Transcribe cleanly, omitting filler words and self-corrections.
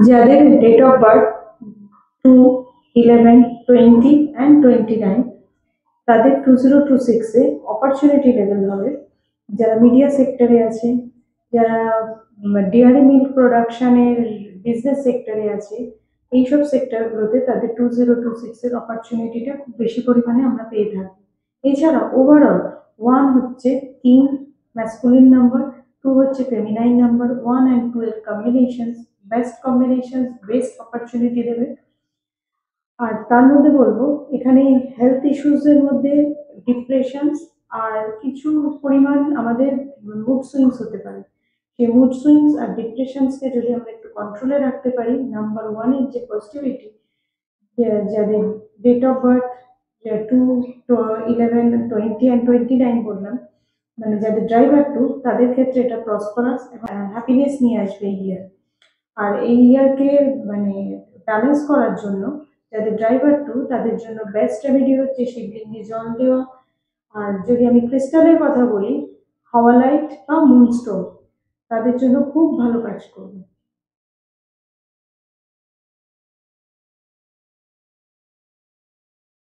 যাদের date of birth 2, 11, 20 and 29, তাদের 2026-এ opportunity level হবে। যারা মিডিয়া সেক্টরে আছে, যারা ডেয়ারি মিল্ক প্রোডাকশনের বিজনেস সেক্টরে আছে, এইসব সেক্টরগুলোতে তাদের 2026-এর অপরচুনিটিটা খুব বেশি পরিমাণে আমরা পেয়ে থাকি। এছাড়া ওভারঅল 1 হচ্ছে কিং ম্যাসকুলিন নাম্বার, 2 হচ্ছে ফেমিনাইন নাম্বার। 1 and 2 এর কম্বিনেশন বেস্ট অপরচুনিটি দেবে। আর তার মধ্যে বলবো এখানে হেলথ ইস্যুসের মধ্যে ডিপ্রেশন আর কিছু পরিমাণ আমাদের মুড সুইংস হতে পারে। সেই মুড সুইংস আর ডিপ্রেশনসকে যদি আমরা একটু কন্ট্রোলে রাখতে পারি, নাম্বার 1-এর যে পজিটিভিটি, যাদের ডেট অফ বার্থ 2, 11, 20 and 29 বললাম, মানে যাদের ড্রাইভার 2, তাদের ক্ষেত্রে এটা প্রসপারাস এবং হ্যাপিনেস নিয়ে আসবে এই ইয়ার। আর এই ইয়ারকে মানে ব্যালেন্স করার জন্য যাদের ড্রাইভার 2, তাদের জন্য বেস্ট রেমেডি হচ্ছে শিবলিঙ্গে জল দেওয়া। আর যদি আমি ক্রিস্টালের কথা বলি, হাওয়ালাইট বা মুনস্টোন তাদের জন্য খুব ভালো কাজ করবে।